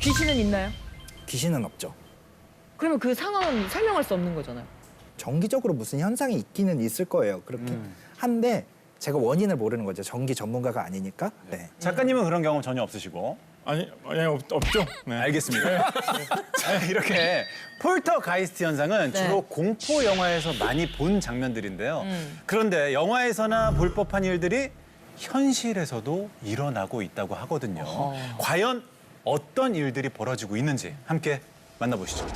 귀신은 있나요? 귀신은 없죠. 그러면 그 상황은 설명할 수 없는 거잖아요. 정기적으로 무슨 현상이 있기는 있을 거예요. 그렇게 한데 제가 원인을 모르는 거죠. 전기 전문가가 아니니까. 네. 작가님은 그런 경험 전혀 없으시고. 아니 없죠. 네. 알겠습니다. 자, 이렇게 폴터가이스트 현상은 네. 주로 공포 영화에서 많이 본 장면들인데요. 그런데 영화에서나 볼 법한 일들이 현실에서도 일어나고 있다고 하거든요. 과연 어떤 일들이 벌어지고 있는지 함께 만나보시죠.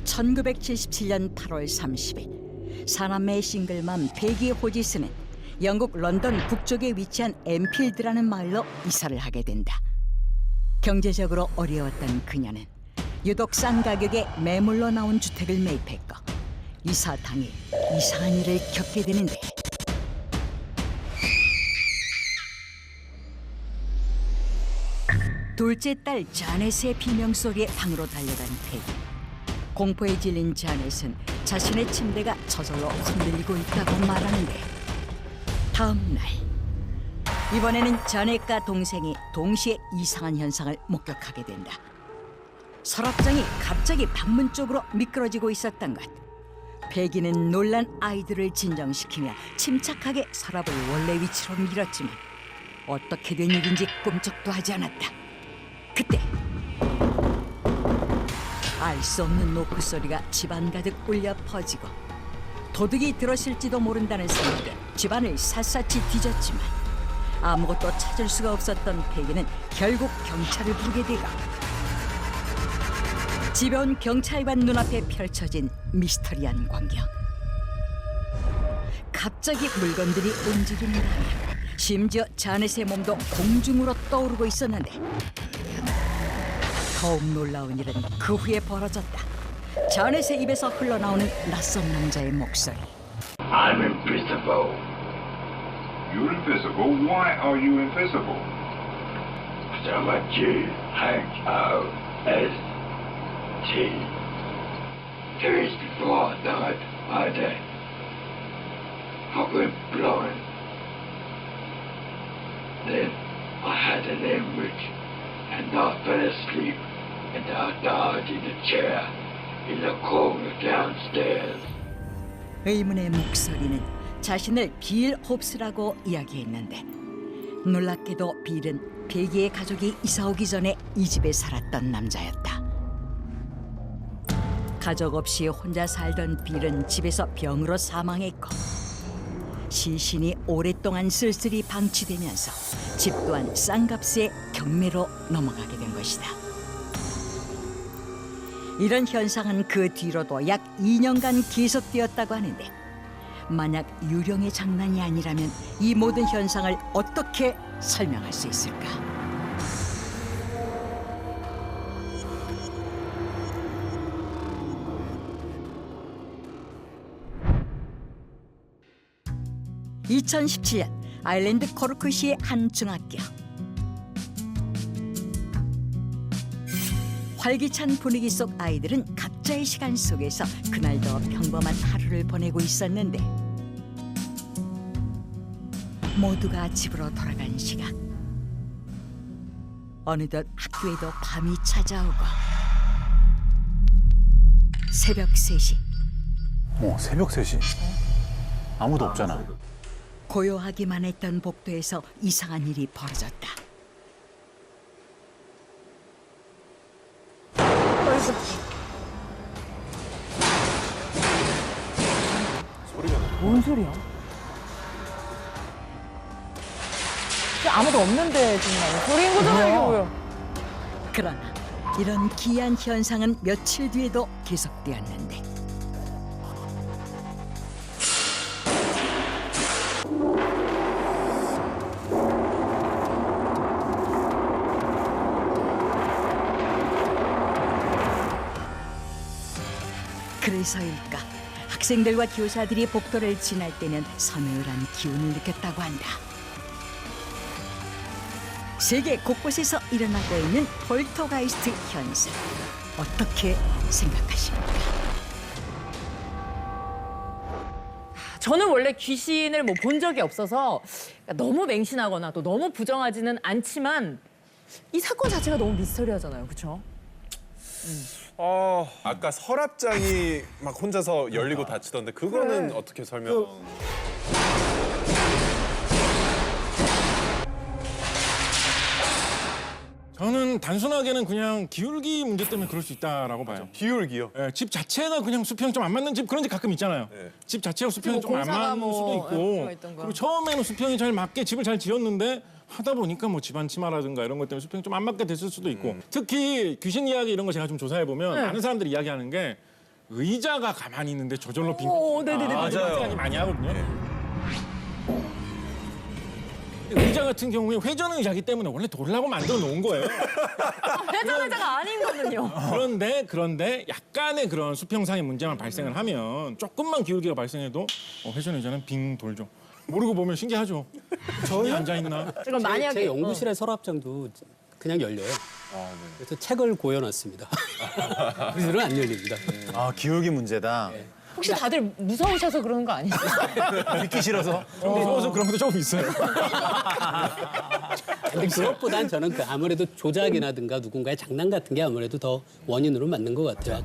1977년 8월 30일 사남매의 싱글맘 베기 호지스는 영국 런던 북쪽에 위치한 엠필드라는 마을로 이사를 하게 된다. 경제적으로 어려웠던 그녀는 유독 싼 가격에 매물로 나온 주택을 매입했고 이사 당일 이상한 일을 겪게 되는데 둘째 딸 자넷의 비명소리에 방으로 달려간 베기. 공포에 질린 자넷은 자신의 침대가 저절로 흔들리고 있다고 말하는데 다음 날 이번에는 자넷과 동생이 동시에 이상한 현상을 목격하게 된다. 서랍장이 갑자기 방문 쪽으로 미끄러지고 있었던 것. 베기는 놀란 아이들을 진정시키며 침착하게 서랍을 원래 위치로 밀었지만 어떻게 된 일인지 꿈쩍도 하지 않았다. 그때 알 수 없는 노크 소리가 집안 가득 울려 퍼지고 도둑이 들어실지도 모른다는 생각에 집안을 샅샅이 뒤졌지만 아무것도 찾을 수가 없었던 베기는 결국 경찰을 부르게 되고 집에 온 경찰관 눈앞에 펼쳐진 미스터리한 광경. 갑자기 물건들이 움직이는 바람에 심지어 자넷의 몸도 공중으로 떠오르고 있었는데 더욱 놀라운 일은 그 후에 벌어졌다. 자넷의 입에서 흘러나오는 낯선 남자의 목소리. I'm invisible. You're invisible? Why are you invisible? So much G H O S T. 2 weeks before I died, I went blind. Then I had an hemorrhage, and I fell asleep, and I died in a chair in the corner downstairs. 의문의 목소리는 자신을 빌 홉스라고 이야기했는데 놀랍게도 빌은 베기의 가족이 이사 오기 전에 이 집에 살았던 남자였다. 가족 없이 혼자 살던 빌은 집에서 병으로 사망했고 시신이 오랫동안 쓸쓸히 방치되면서 집 또한 싼값의 경매로 넘어가게 된 것이다. 이런 현상은 그 뒤로도 약 2년간 계속되었다고 하는데 만약 유령의 장난이 아니라면 이 모든 현상을 어떻게 설명할 수 있을까? (2017년) 아일랜드 코르크시의 한 중학교. 활기찬 분위기 속 아이들은 각자의 시간 속에서 그날도 평범한 하루를 보내고 있었는데 모두가 집으로 돌아간 시각. 어느덧 학교에도 밤이 찾아오고 새벽 3시 새벽 3시. 아무도 없잖아. 고요하기만 했던 복도에서 이상한 일이 벌어졌다. 뭔 소리야? 진짜 아무도 없는데 정말 소리인 거잖아 이게 뭐야? 그러나 이런 기이한 현상은 며칠 뒤에도 계속되었는데 그래서일까 학생들과 교사들이 복도를 지날 때는 서늘한 기운을 느꼈다고 한다. 세계 곳곳에서 일어나고 있는 폴터가이스트 현상, 어떻게 생각하십니까? 저는 원래 귀신을 뭐 본 적이 없어서 너무 맹신하거나 또 너무 부정하지는 않지만 이 사건 자체가 너무 미스터리하잖아요, 그렇죠? 아까 서랍장이 막 혼자서 열리고 닫히던데 그거는 그래. 어떻게 설명? 저는 단순하게는 그냥 기울기 문제 때문에 그럴 수 있다라고 봐요. 기울기요. 예, 집 자체가 그냥 수평이 좀 안 맞는 집 그런 집 가끔 있잖아요. 네. 집 자체가 수평이 좀 안 공사가 맞는 뭐, 수도 예, 있고 문제가 있던가. 그리고 처음에는 수평이 잘 맞게 집을 잘 지었는데 하다 보니까 뭐 집안 침하라든가 이런 것 때문에 수평이 좀 안 맞게 됐을 수도 있고 특히 귀신 이야기 이런 거 제가 좀 조사해 보면 네. 많은 사람들이 이야기하는 게 의자가 가만히 있는데 저절로 빈 네네네. 맞아요. 많이 하거든요. 의자 같은 경우에 회전 의자기 때문에 원래 돌라고 만들어 놓은 거예요. 회전 의자가 아닌 거군요. 그런데 약간의 그런 수평상의 문제만 발생을 하면 조금만 기울기가 발생해도 회전 의자는 빙 돌죠. 모르고 보면 신기하죠. 저희 앉아 있나? 그럼 만약에 제 연구실의 서랍장도 그냥 열려요. 그래서 책을 고여놨습니다. 그들은 안 열립니다. 아, 기울기 문제다. 혹시 다들 무서우셔서 그러는 거 아니에요? 믿기 싫어서. 무서워서 그런 것도 조금 있어요. 근데 그것보단 저는 아무래도 조작이라든가 누군가의 장난 같은 게 아무래도 더 원인으로 맞는 것 같아요.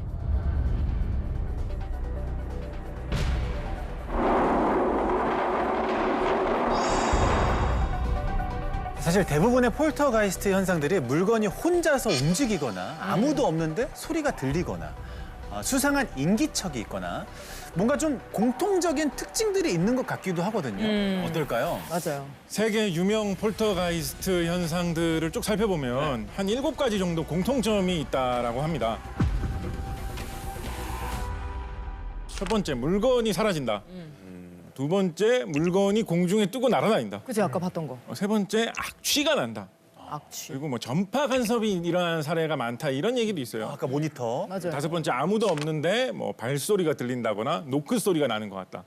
사실 대부분의 폴터가이스트 현상들이 물건이 혼자서 움직이거나 아무도 없는데 소리가 들리거나 수상한 인기척이 있거나 뭔가 좀 공통적인 특징들이 있는 것 같기도 하거든요. 어떨까요? 맞아요. 세계 유명 폴터가이스트 현상들을 쭉 살펴보면 한 7가지 정도 공통점이 있다라고 합니다. 첫 번째, 물건이 사라진다. 두 번째, 물건이 공중에 뜨고 날아다닌다. 그죠, 아까 봤던 거. 세 번째, 악취가 난다. 악취. 그리고 뭐 전파 간섭이 일어나는 사례가 많다 이런 얘기도 있어요. 아까 모니터. 맞아요. 다섯 번째, 아무도 없는데 뭐 발소리가 들린다거나 노크 소리가 나는 것 같다.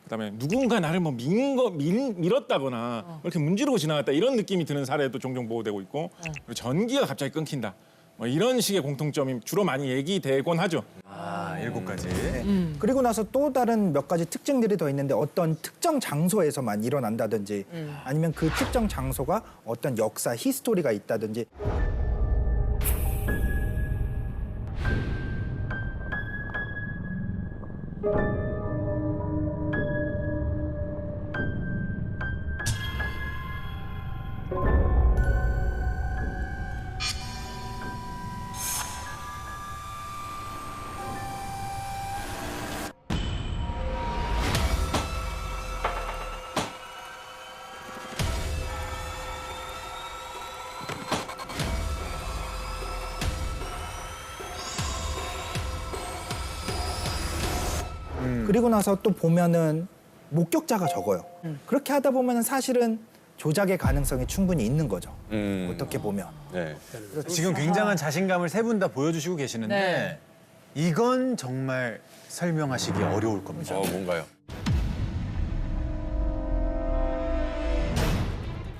그다음에 누군가 나를 뭐 밀었다거나 이렇게 문지르고 지나갔다 이런 느낌이 드는 사례도 종종 보고되고 있고 그리고 전기가 갑자기 끊긴다. 뭐 이런 식의 공통점이 주로 많이 얘기되곤 하죠. 아, 7가지. 그리고 나서 또 다른 몇 가지 특징들이 더 있는데 어떤 특정 장소에서만 일어난다든지 아니면 그 특정 장소가 어떤 역사, 히스토리가 있다든지 그리고 나서 또 보면은 목격자가 적어요. 그렇게 하다 보면은 사실은 조작의 가능성이 충분히 있는 거죠. 어떻게 보면. 네. 지금 굉장한 자신감을 세 분 다 보여주시고 계시는데 네. 이건 정말 설명하시기 어려울 겁니다. 뭔가요?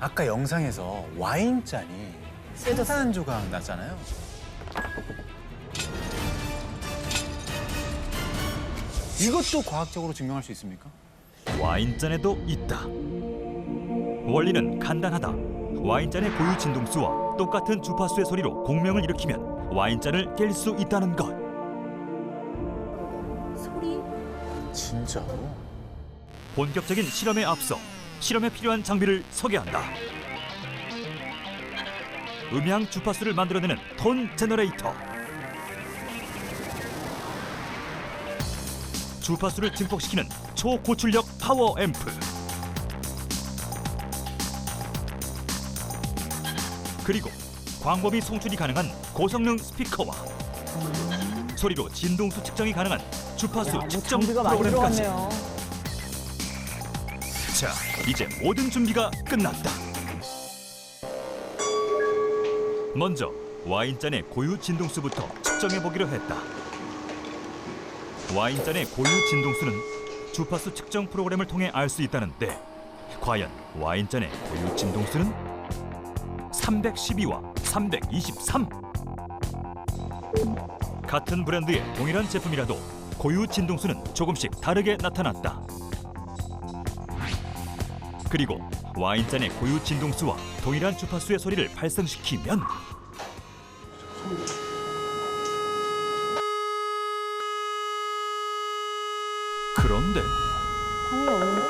아까 영상에서 와인잔이 산산 조각 났잖아요. 이것도 과학적으로 증명할 수 있습니까? 와인잔에도 있다. 원리는 간단하다. 와인잔의 고유 진동수와 똑같은 주파수의 소리로 공명을 일으키면 와인잔을 깰 수 있다는 것. 진짜로? 본격적인 실험에 앞서 실험에 필요한 장비를 소개한다. 음향 주파수를 만들어내는 톤 제너레이터. 주파수를 증폭시키는 초고출력 파워 앰프. 그리고 광범위 송출이 가능한 고성능 스피커와 소리로 진동수 측정이 가능한 주파수 측정 장비가 많이 프로그램까지. 들어갔네요. 자, 이제 모든 준비가 끝났다. 먼저 와인잔의 고유 진동수부터 측정해 보기로 했다. 와인잔의 고유 진동수는 주파수 측정 프로그램을 통해 알 수 있다는데 과연 와인잔의 고유 진동수는 312와 323. 같은 브랜드의 동일한 제품이라도 고유 진동수는 조금씩 다르게 나타났다. 그리고 와인잔의 고유 진동수와 동일한 주파수의 소리를 발생시키면 그런데 방이 없는데?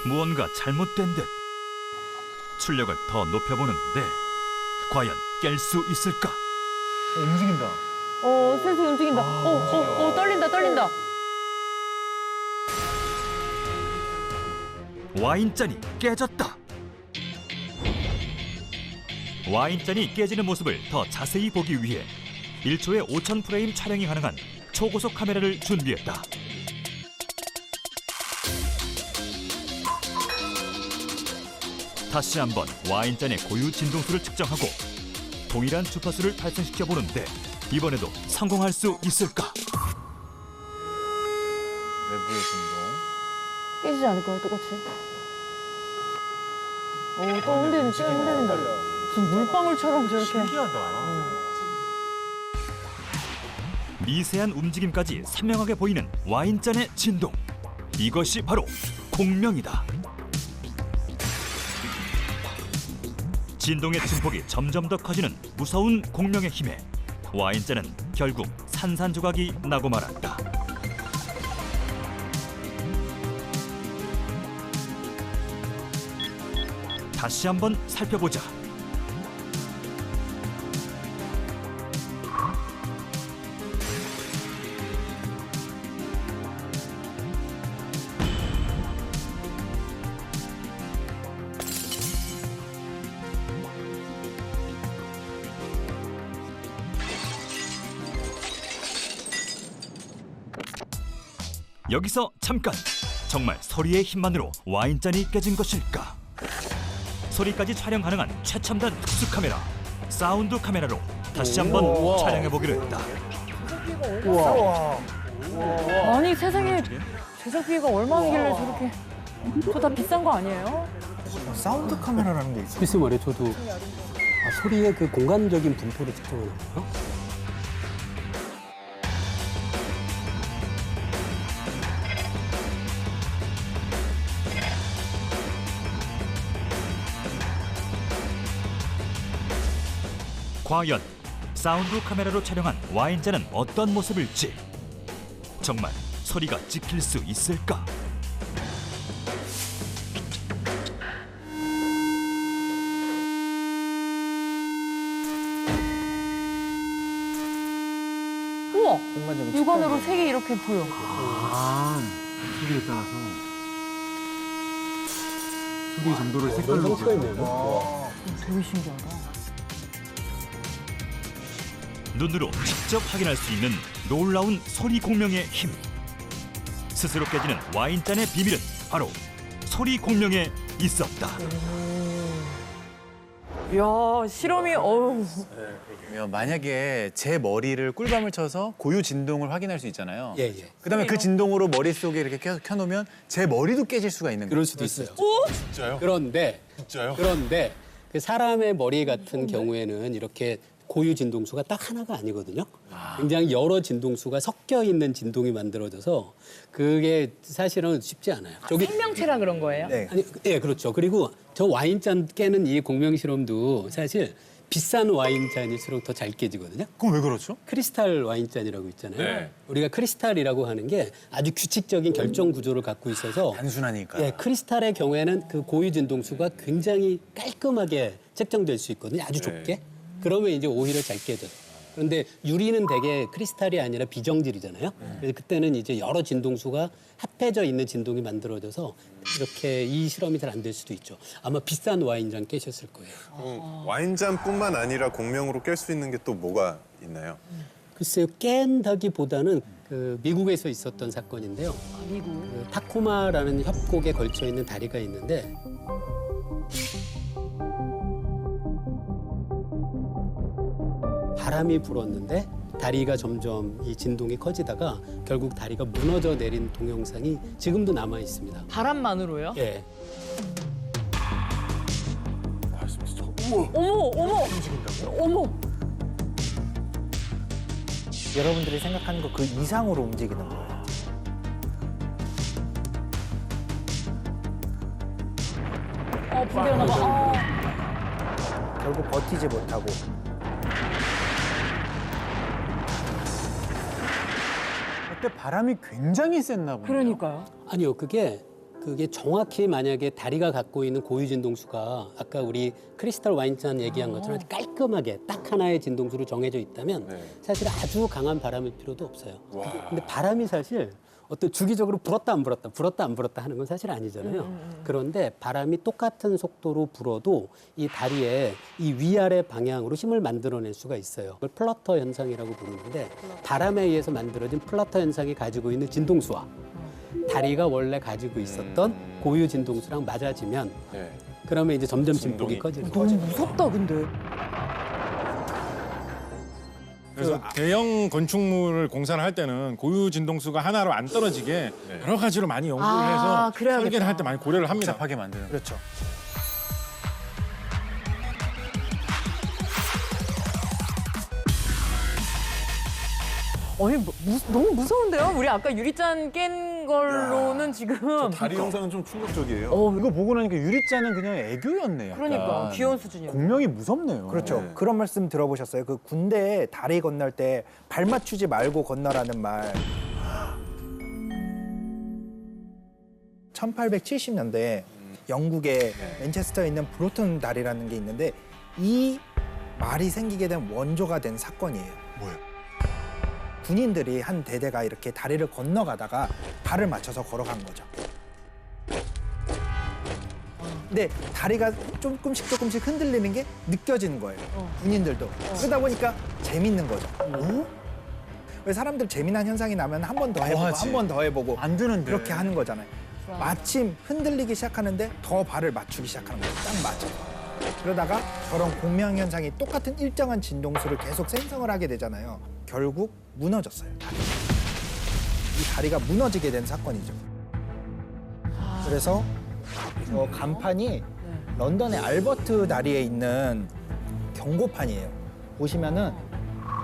무언가 잘못된 듯 출력을 더 높여보는데 과연 깰 수 있을까? 움직인다. 슬슬 움직인다. 떨린다. 와인잔이 깨졌다. 와인잔이 깨지는 모습을 더 자세히 보기 위해 1초에 5,000 프레임 촬영이 가능한 초고속 카메라를 준비했다. 다시 한번 와인잔의 고유 진동수를 측정하고 동일한 주파수를 발생시켜 보는데 이번에도 성공할 수 있을까? 내부의 진동. 깨지지 않을까요, 똑같이? 또 흔들린다. 무슨 물방울처럼 저렇게. 미세한 움직임까지 선명하게 보이는 와인잔의 진동. 이것이 바로 공명이다. 진동의 증폭이 점점 더 커지는 무서운 공명의 힘에 와인잔은 결국 산산조각이 나고 말았다. 다시 한번 살펴보자. 여기서 잠깐! 정말 소리의 힘만으로 와인잔이 깨진 것일까? 소리까지 촬영 가능한 최첨단 특수 카메라, 사운드 카메라로 다시 한번 촬영해보기로 했다. 아니, 세상에 제작비가 얼마나길래 저렇게. 저 다 비싼 거 아니에요? 사운드 카메라라는 게 있어요. 글쎄 말이에요. 저도 소리의 그 공간적인 분포를 측정하는 거요. 과연 사운드 카메라로 촬영한 와인잔은 어떤 모습일지 정말 소리가 찍힐 수 있을까? 우와! 공간적인 육안으로 색이 이렇게 보여. 소리에 따라서 소리 정도를 색깔로 되게 신기하다. 눈으로 직접 확인할 수 있는 놀라운 소리 공명의 힘. 스스로 깨지는 와인잔의 비밀은 바로 소리 공명에 있었다. 이야, 실험이, 어우. 만약에 제 머리를 꿀밤을 쳐서 고유 진동을 확인할 수 있잖아요. 예. 그다음에 그 진동으로 머릿속에 이렇게 켜놓으면 제 머리도 깨질 수가 있는 거예요. 그럴 수도 있어요. 진짜요? 그런데 진짜요? 그 사람의 머리 같은 경우에는 이렇게 고유 진동수가 딱 하나가 아니거든요. 굉장히 여러 진동수가 섞여 있는 진동이 만들어져서 그게 사실은 쉽지 않아요. 생명체라 그런 거예요? 네. 아니, 예, 그렇죠. 그리고 저 와인잔 깨는 이 공명 실험도 사실 비싼 와인잔일수록 더 잘 깨지거든요. 그럼 왜 그렇죠? 크리스탈 와인잔이라고 있잖아요. 네. 우리가 크리스탈이라고 하는 게 아주 규칙적인 결정 구조를 갖고 있어서 단순하니까. 예, 크리스탈의 경우에는 그 고유 진동수가 굉장히 깔끔하게 책정될 수 있거든요. 아주 좁게. 그러면 이제 오히려 잘 깨져요. 그런데 유리는 되게 크리스탈이 아니라 비정질이잖아요. 그래서 그때는 이제 여러 진동수가 합해져 있는 진동이 만들어져서 이렇게 이 실험이 잘 안 될 수도 있죠. 아마 비싼 와인잔 깨셨을 거예요. 와인잔뿐만 아니라 공명으로 깰 수 있는 게 또 뭐가 있나요? 글쎄요, 깬다기보다는 그 미국에서 있었던 사건인데요. 미국. 그 타코마라는 협곡에 걸쳐 있는 다리가 있는데 바람이 불었는데 다리가 점점 이 진동이 커지다가 결국 다리가 무너져 내린 동영상이 지금도 남아 있습니다. 바람만으로요? 예. 어머! 여러분들이 생각하는 거 그 이상으로 움직이는 거예요. 붕괴나 봐. 결국 버티지 못하고. 그때 바람이 굉장히 셌나 보네요. 그러니까요. 아니요, 그게 정확히 만약에 다리가 갖고 있는 고유 진동수가 아까 우리 크리스탈 와인잔 얘기한 것처럼 깔끔하게 딱 하나의 진동수로 정해져 있다면 사실 아주 강한 바람일 필요도 없어요. 근데 바람이 사실 어떤 주기적으로 불었다 안 불었다, 불었다 안 불었다 하는 건 사실 아니잖아요. 그런데 바람이 똑같은 속도로 불어도 이 다리에 이 위아래 방향으로 힘을 만들어낼 수가 있어요. 그걸 플러터 현상이라고 부르는데 바람에 의해서 만들어진 플러터 현상이 가지고 있는 진동수와 다리가 원래 가지고 있었던 고유 진동수랑 맞아지면 그러면 이제 점점 진폭이 커지는 너무 거죠. 무섭다 근데. 그래서 대형 건축물을 공사를 할 때는 고유 진동수가 하나로 안 떨어지게 여러 가지로 많이 연구를 해서 그래야겠다. 설계를 할 때 많이 고려를 합니다. 복잡하게 만드는. 그렇죠. 아니 너무 무서운데요? 우리 아까 유리잔 깬 걸로는 지금. 다리 영상은 좀 충격적이에요. 이거 보고 나니까 유리잔은 그냥 애교였네. 약간. 그러니까 귀여운 수준이요. 공명이 무섭네요. 그렇죠. 그런 말씀 들어보셨어요? 그 군대에 다리 건널 때 발 맞추지 말고 건너라는 말. 1870년대 영국의 맨체스터에 있는 브로튼 다리라는 게 있는데 이 말이 생기게 된 원조가 된 사건이에요. 뭐예요? 군인들이 한 대대가 이렇게 다리를 건너가다가 발을 맞춰서 걸어간 거죠. 근데 다리가 조금씩 흔들리는 게 느껴지는 거예요. 군인들도. 그러다 보니까 재밌는 거죠. 왜 사람들 재미난 현상이 나면 한 번 더 해보고 하지. 한 번 더 해보고 안 되는데. 그렇게 하는 거잖아요. 마침 흔들리기 시작하는데 더 발을 맞추기 시작하는 거예요. 딱 맞춰. 그러다가 저런 공명 현상이 똑같은 일정한 진동수를 계속 생성을 하게 되잖아요. 결국 무너졌어요. 이 다리가 무너지게 된 사건이죠. 그래서 저 간판이 런던의 알버트 다리에 있는 경고판이에요. 보시면은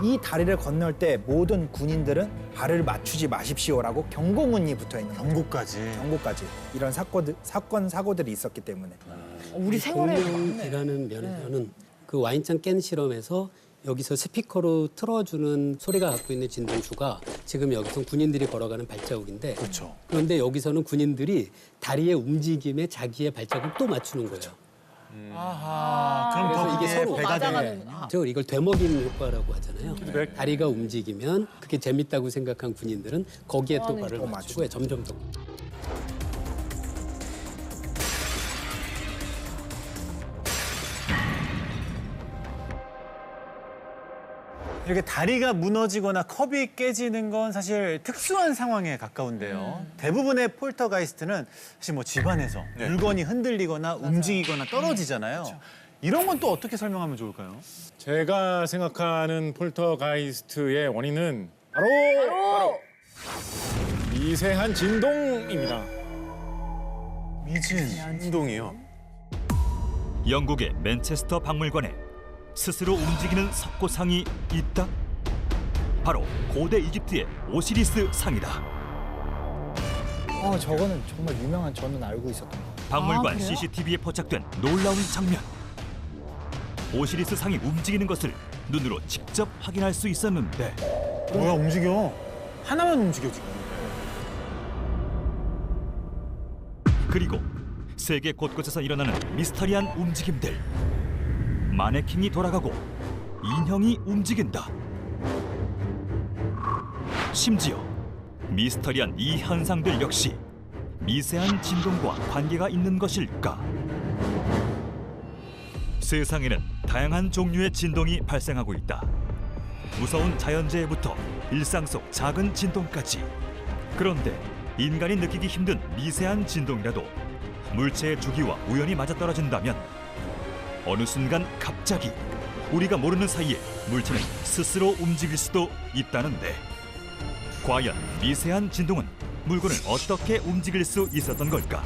이 다리를 건널 때 모든 군인들은 발을 맞추지 마십시오라고 경고문이 붙어 있는 거죠. 경고까지. 이런 사고들이 있었기 때문에. 우리 생활에 공명이라는 면에서는 그 와인잔 깬 실험에서 여기서 스피커로 틀어주는 소리가 갖고 있는 진동수가 지금 여기서 군인들이 걸어가는 발자국인데 그런데 여기서는 군인들이 다리의 움직임에 자기의 발자국을 또 맞추는 거예요. 그럼 그래서 이게 서로 배가 맞아가는. 저 이걸 되먹이는 효과라고 하잖아요. 다리가 움직이면 그게 재밌다고 생각한 군인들은 거기에 또 발을 맞추고 점점 더. 이렇게 다리가 무너지거나 컵이 깨지는 건 사실 특수한 상황에 가까운데요. 대부분의 폴터가이스트는 사실 뭐 집안에서 물건이 흔들리거나 움직이거나 떨어지잖아요. 이런 건 또 어떻게 설명하면 좋을까요? 제가 생각하는 폴터가이스트의 원인은 바로 미세한 진동입니다. 진동이요. 영국의 맨체스터 박물관에 스스로 움직이는 석고상이 있다? 바로 고대 이집트의 오시리스 상이다. 저거는 정말 유명한, 저는 알고 있었던 거. 박물관 그래요? CCTV에 포착된 놀라운 장면. 오시리스 상이 움직이는 것을 눈으로 직접 확인할 수 있었는데 뭐야, 움직여. 하나만 움직여, 지금. 그리고 세계 곳곳에서 일어나는 미스터리한 움직임들. 마네킹이 돌아가고 인형이 움직인다. 심지어 미스터리한 이 현상들 역시 미세한 진동과 관계가 있는 것일까? 세상에는 다양한 종류의 진동이 발생하고 있다. 무서운 자연재해부터 일상 속 작은 진동까지. 그런데 인간이 느끼기 힘든 미세한 진동이라도 물체의 주기와 우연히 맞아떨어진다면 어느 순간 갑자기 우리가 모르는 사이에 물체는 스스로 움직일 수도 있다는데 과연 미세한 진동은 물건을 어떻게 움직일 수 있었던 걸까?